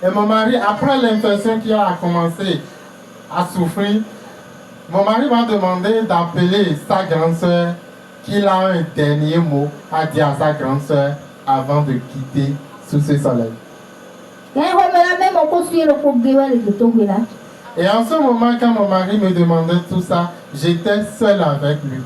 Et mon mari, après l'infection qui a commencé à souffrir, mon mari m'a demandé d'appeler sa grande sœur, qu'il a un dernier mot à dire à sa grande sœur avant de quitter sous ce soleil. Et en ce moment, quand mon mari me demandait tout ça, j'étais seul avec lui.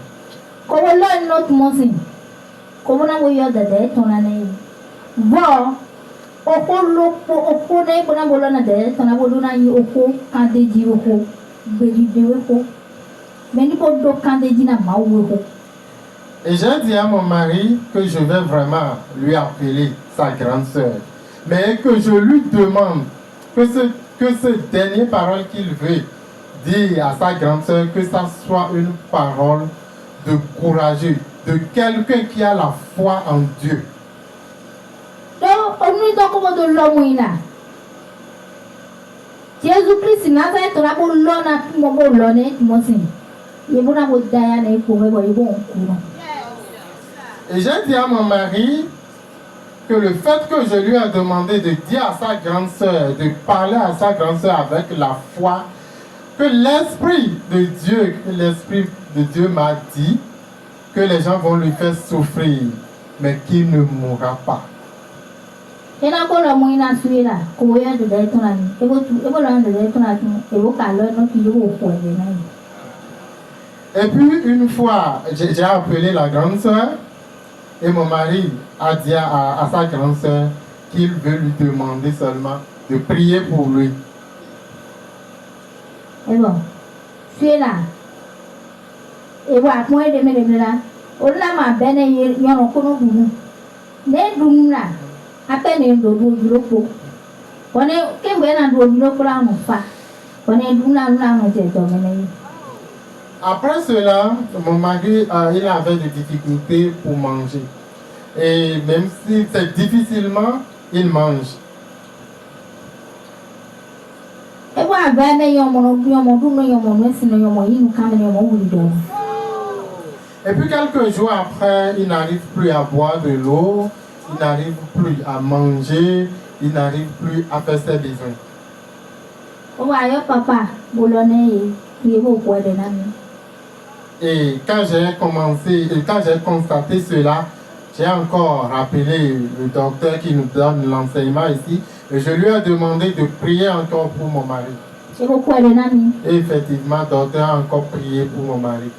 Et j'ai dit à mon mari que je vais vraiment lui appeler sa grande sœur, mais que je lui demande que ce dernier parole qu'il veut dire à sa grande sœur, que ça soit une parole de courageux, de quelqu'un qui a la foi en Dieu. Jésus-Christ n'a pas été là pour l'honneur, et j'ai dit à mon mari que le fait que je lui ai demandé de dire à sa grande sœur, de parler à sa grande sœur avec la foi, que l'Esprit de Dieu m'a dit que les gens vont lui faire souffrir, mais qu'il ne mourra pas. Et puis une fois, j'ai appelé la grande sœur et mon mari a dit à sa grande sœur qu'il veut lui demander seulement de prier pour lui. Et bon, tu es là. Et voilà, moi, je me là. On l'a ma benne et il y a un cono boum. Ne boum là. À peine un dodo du loco. On est qu'un bon à dodo loco là, on pas. On est douna là, on est dominé. Après cela, mon mari il avait des difficultés pour manger. Et même si c'est difficilement, il mange. Et puis quelques jours après, il n'arrive plus à boire de l'eau, il n'arrive plus à manger, il n'arrive plus à faire ses besoins. Et quand j'ai constaté cela, j'ai encore rappelé le docteur qui nous donne l'enseignement ici, et je lui ai demandé de prier encore pour mon mari. Et effectivement, le docteur a encore prié pour mon mari.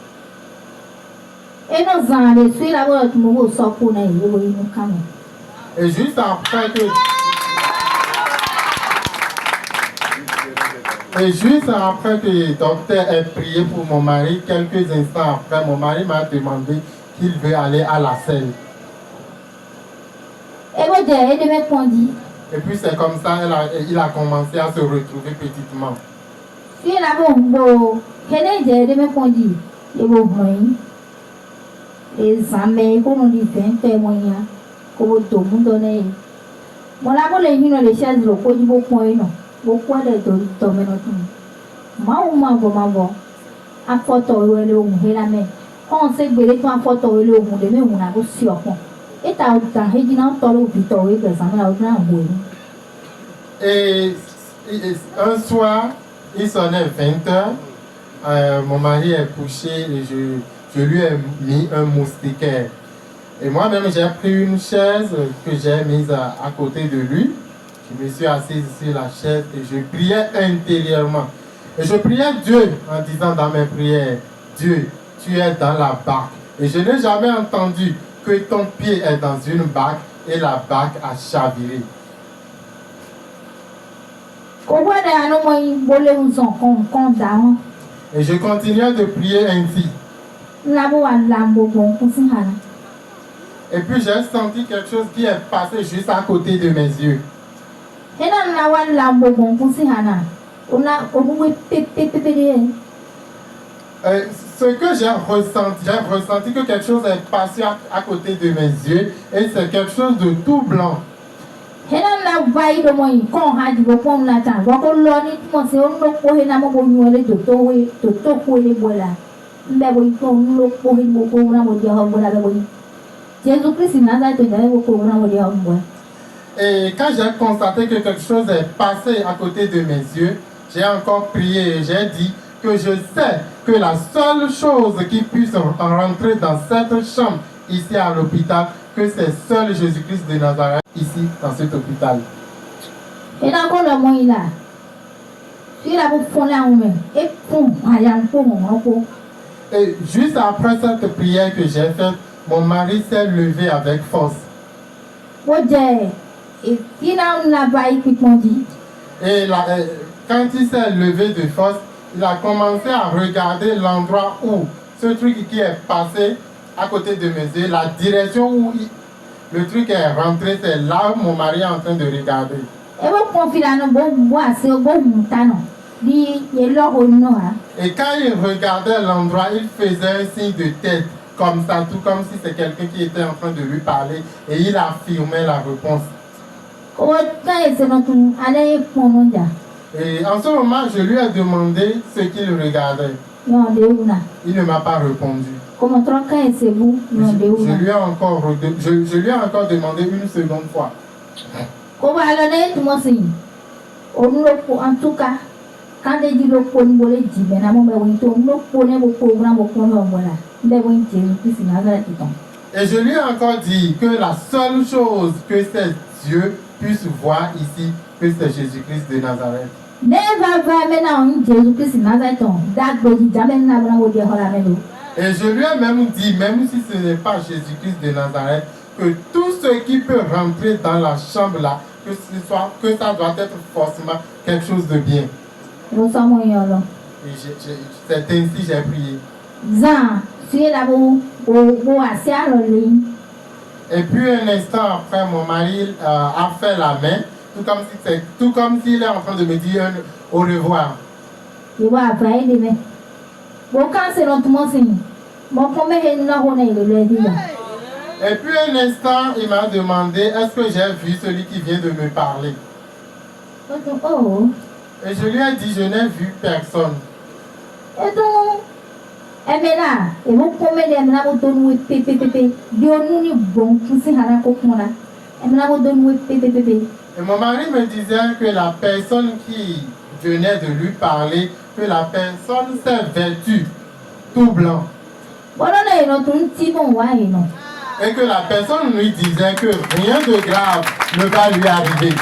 Et juste après que le docteur ait prié pour mon mari, quelques instants après, mon mari m'a demandé qu'il veut aller à la selle. Et puis c'est comme ça il a commencé à se retrouver petitement. Et un soir, il sonnait 20h, mon mari est couché et je lui ai mis un moustiquaire. Et moi-même, j'ai pris une chaise que j'ai mise à côté de lui. Je me suis assise sur la chaise et je priais intérieurement. Et je priais Dieu en disant dans mes prières, Dieu, tu es dans la barque. Et je n'ai jamais entendu que ton pied est dans une barque et la barque a chaviré. Et je continuais de prier ainsi. Et puis j'ai senti quelque chose qui est passé juste à côté de mes yeux. Ce que j'ai ressenti que quelque chose est passé à côté de mes yeux et c'est quelque chose de tout blanc. Et Jésus-Christ Nazareth j'avais beaucoup vraiment dire moi. Et quand j'ai constaté que quelque chose est passé à côté de mes yeux, j'ai encore prié et j'ai dit que je sais que la seule chose qui puisse rentrer dans cette chambre ici à l'hôpital, que c'est seul Jésus-Christ de Nazareth ici dans cet hôpital. Et là quand le moi là. Si la vous font là et pour rien pour Et juste après cette prière que j'ai faite, mon mari s'est levé avec force. Et quand il s'est levé de force, il a commencé à regarder l'endroit où ce truc qui est passé à côté de mes yeux, la direction où le truc est rentré, c'est là où mon mari est en train de regarder. Et quand il regardait l'endroit, il faisait un signe de tête, comme ça, tout comme si c'est quelqu'un qui était en train de lui parler, et il affirmait la réponse. Et en ce moment, je lui ai demandé ce qu'il regardait. Il ne m'a pas répondu. Je lui ai encore demandé une seconde fois. En tout cas, quand il dit le pont, et je lui ai encore dit que la seule chose que ces yeux puissent voir ici, que c'est Jésus-Christ de Nazareth. Et je lui ai même dit, même si ce n'est pas Jésus-Christ de Nazareth, que tout ce qui peut rentrer dans la chambre là, que ça doit être forcément quelque chose de bien. Et c'est ainsi que j'ai prié. Et puis un instant après, mon mari a fait la main, tout comme s'il est en train de me dire au revoir. Et puis un instant, il m'a demandé, est-ce que j'ai vu celui qui vient de me parler? Et je lui ai dit, je n'ai vu personne. Et mon mari me disait que la personne qui venait de lui parler, que la personne s'est vêtue tout blanc. Et que la personne lui disait que rien de grave ne va lui arriver.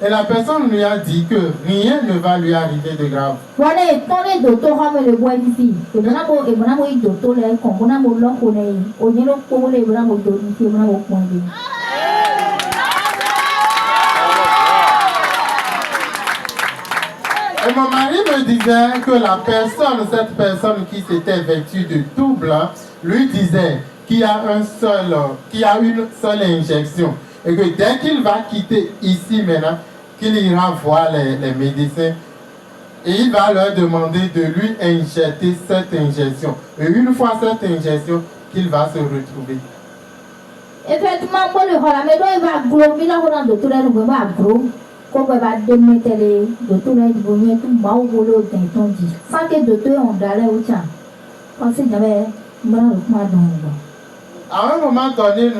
Et la personne lui a dit que rien ne va lui arriver de grave. Et mon mari me disait que cette personne qui s'était vêtue de tout blanc, lui disait qu'il y a une seule injection. Et que dès qu'il va quitter ici maintenant, qu'il ira voir les médecins et il va leur demander de lui injecter cette injection. Et une fois cette injection, qu'il va se retrouver. Effectivement, à un moment donné,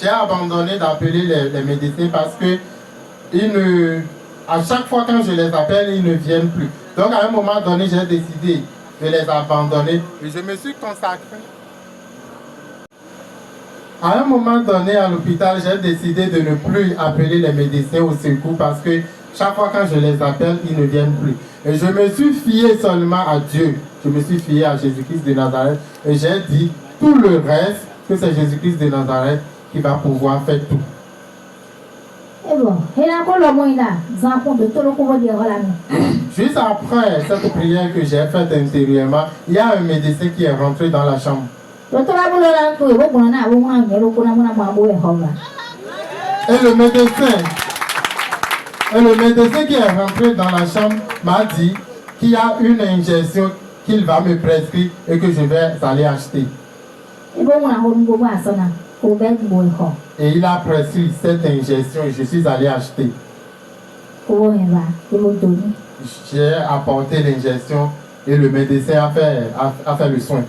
j'ai abandonné d'appeler les médecins parce que à chaque fois quand je les appelle, ils ne viennent plus. Donc à un moment donné, j'ai décidé de les abandonner et je me suis consacré. À un moment donné à l'hôpital, j'ai décidé de ne plus appeler les médecins au secours parce que chaque fois quand je les appelle, ils ne viennent plus. Et je me suis fié seulement à Dieu. Je me suis fié à Jésus-Christ de Nazareth et j'ai dit tout le reste que c'est Jésus-Christ de Nazareth qui va pouvoir faire tout. Juste après cette prière que j'ai faite intérieurement, il y a un médecin qui est rentré dans la chambre. Et le médecin qui est rentré dans la chambre m'a dit qu'il y a une injection qu'il va me prescrire et que je vais aller acheter. Et il a prescrit cette injection et je suis allé acheter. J'ai apporté l'injection et le médecin a fait le soin.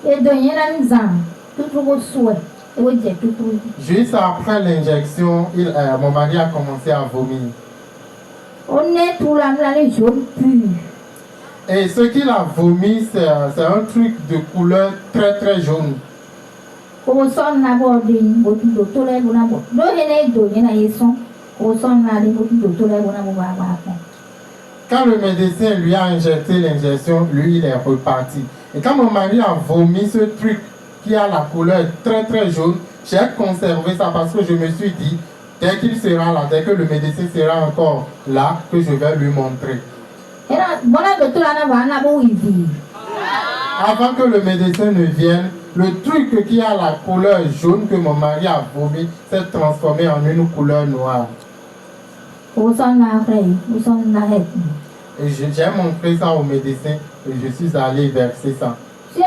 Et de rien nous en tout le souhait. Et vous dites tout le. Juste après l'injection, mon mari a commencé à vomir. On est tout là, les jaunes purs. Et ce qu'il a vomi, c'est un truc de couleur très très jaune. Au son n'a pas de tout les bonnes. Deux et deux, il y en a ils sont. Au son n'a pas de tout les bonnes. Quand le médecin lui a injecté l'injection, lui il est reparti. Et quand mon mari a vomi ce truc qui a la couleur très très jaune, j'ai conservé ça parce que je me suis dit, dès qu'il sera là, dès que le médecin sera encore là, que je vais lui montrer. Avant que le médecin ne vienne, le truc qui a la couleur jaune que mon mari a vomi s'est transformé en une couleur noire. Et j'ai montré ça au médecin et je suis allé verser ça. Et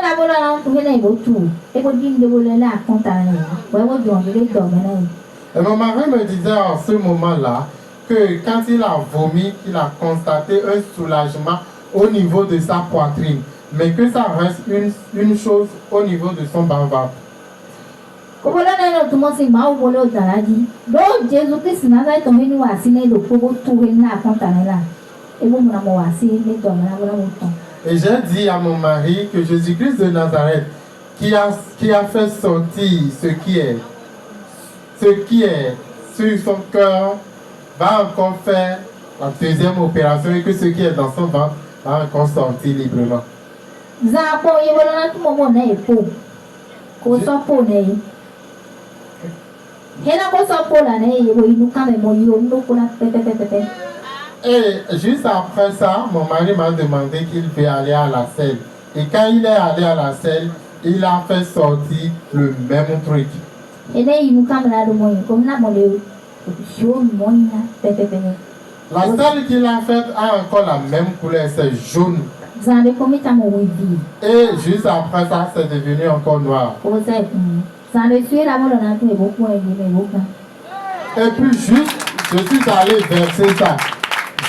mon mari me disait en ce moment-là que quand il a vomi, il a constaté un soulagement au niveau de sa poitrine, mais que ça reste une chose au niveau de son bas-ventre. Et j'ai dit à mon mari que Jésus-Christ de Nazareth, qui a fait sortir ce qui est sur son cœur, va encore faire la deuxième opération et que ce qui est dans son ventre va encore sortir librement. Et juste après ça, mon mari m'a demandé qu'il veut aller à la selle. Et quand il est allé à la selle, il a fait sortir le même truc. La selle qu'il a faite a encore la même couleur, c'est jaune. Et juste après ça, c'est devenu encore noir. Et puis juste, je suis allé verser ça.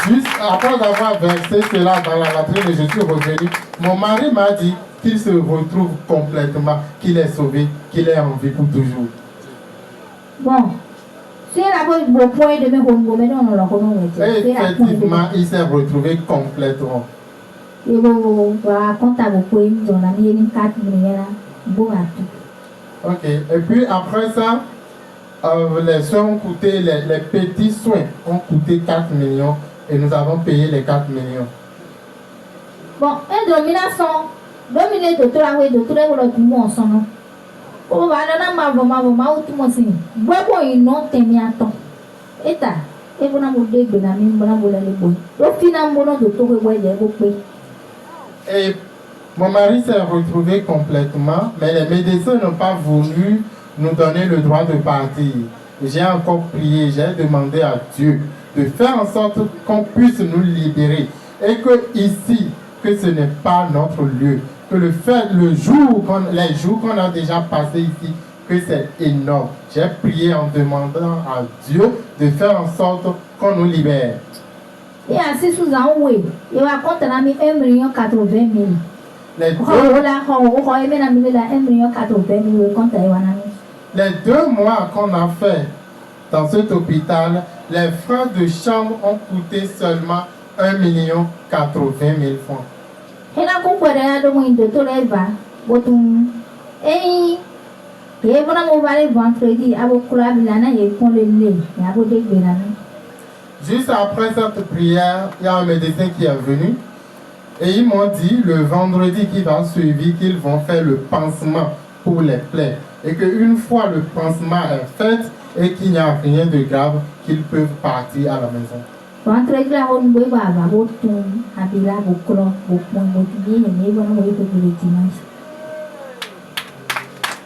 Juste après avoir versé cela dans la latrine et je suis revenu, mon mari m'a dit qu'il se retrouve complètement, qu'il est sauvé, qu'il est en vie pour toujours. Bon. Et effectivement, il s'est retrouvé complètement. Ok, et puis après ça, les soins ont coûté, les petits soins ont coûté 4 millions et nous avons payé les 4 millions. Bon, et domination, dominer de tout la way, de tout les volets du monde ensemble. Oh, va dans ma tout mon signe. Bois une non t'aimer à temps. Et ta, et vous n'avez pas de la même bonne les bons. Au final, mon de tout le way, et mon mari s'est retrouvé complètement, mais les médecins n'ont pas voulu nous donner le droit de partir. J'ai encore prié, j'ai demandé à Dieu de faire en sorte qu'on puisse nous libérer. Et que ici, que ce n'est pas notre lieu. Que les jours qu'on a déjà passé ici, que c'est énorme. J'ai prié en demandant à Dieu de faire en sorte qu'on nous libère. Et ainsi sous un oui, il va compter 1 million 80 000. Les 2 mois qu'on a fait dans cet hôpital, les frais de chambre ont coûté seulement 1 million 80 000 francs. Juste après cette prière, il y a un médecin qui est venu et ils m'ont dit le vendredi qui va suivre qu'ils vont faire le pansement pour les plaies et qu'une fois le pansement est fait et qu'il n'y a rien de grave, qu'ils peuvent partir à la maison.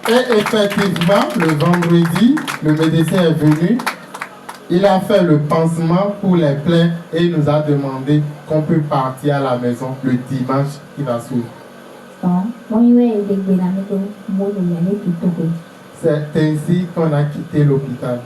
Et effectivement, le vendredi, le médecin est venu. Il a fait le pansement pour les plaies et il nous a demandé qu'on peut partir à la maison le dimanche qui va suivre. C'est ainsi qu'on a quitté l'hôpital.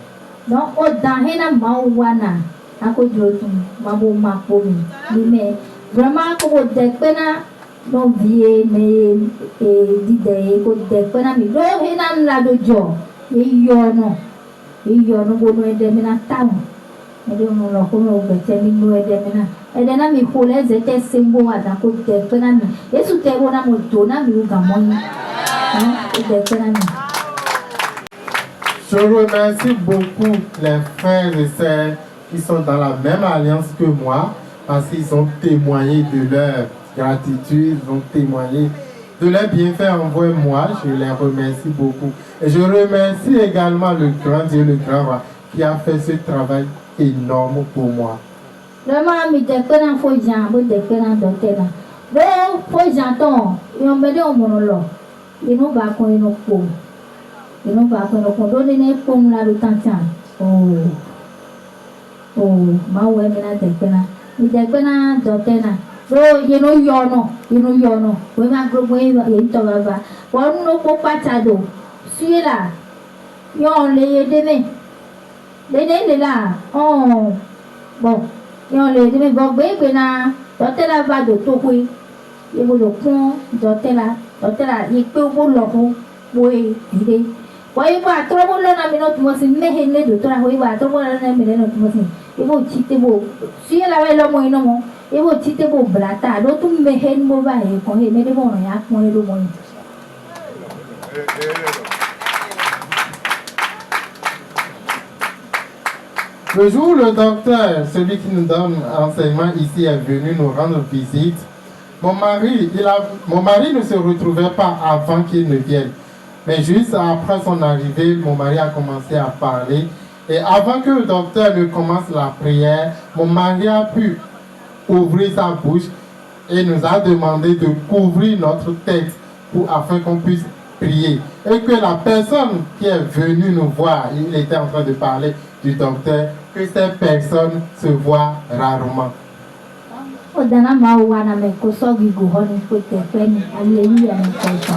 non vie mais d'idée côté penami do hinam la do jo yono bono edemina tawo ede no lo ko no bete mi no edemina edena mi khole zete sembo ada côté penami yesu te bona mo to na mi uga moni ede penami. Je remercie beaucoup les frères et sœurs qui sont dans la même alliance que moi parce qu'ils ont témoigné de leur gratitude, ils ont témoigné de leur bienfait envers moi. Je les remercie beaucoup. Et je remercie également le grand Dieu, le grand roi, qui a fait ce travail énorme pour moi. Vraiment, mi te connais faut Jean, vous te connais docteur. Donc, faut j'entends, ils ont besoin de mon lot. Ils n'ont pas qu'on nous pour. Ils n'ont pas qu'on nous pour. Donner pour la le temps. Ma ouais, mais là te connais. Mi te connais docteur. Do yono we ma group we to baba won no ko patado suela yon le de la oh bon yon le de bo gbe na do te la va do to we e bo lo kun do te la yi pe bo lo ko we ide we ba tro bo lo na mi no mo sin me hen le do to la we ba tro bo na mi le no mo sin e bo chite bo suela we lo mo ino mo. Et vous dites que blata, d'autres me hèn mo va et qu'on est mais bon ya qu'on est le bon. Le jour où le docteur, celui qui nous donne enseignement ici, est venu nous rendre visite, mon mari ne se retrouvait pas avant qu'il ne vienne. Mais juste après son arrivée, mon mari a commencé à parler. Et avant que le docteur ne commence la prière, mon mari a pu ouvrir sa bouche et nous a demandé de couvrir notre tête afin qu'on puisse prier. Et que la personne qui est venue nous voir, il était en train de parler du docteur, que cette personne se voit rarement. Odana mawana me kosogi guhoni kote kweni aliyia me kosa.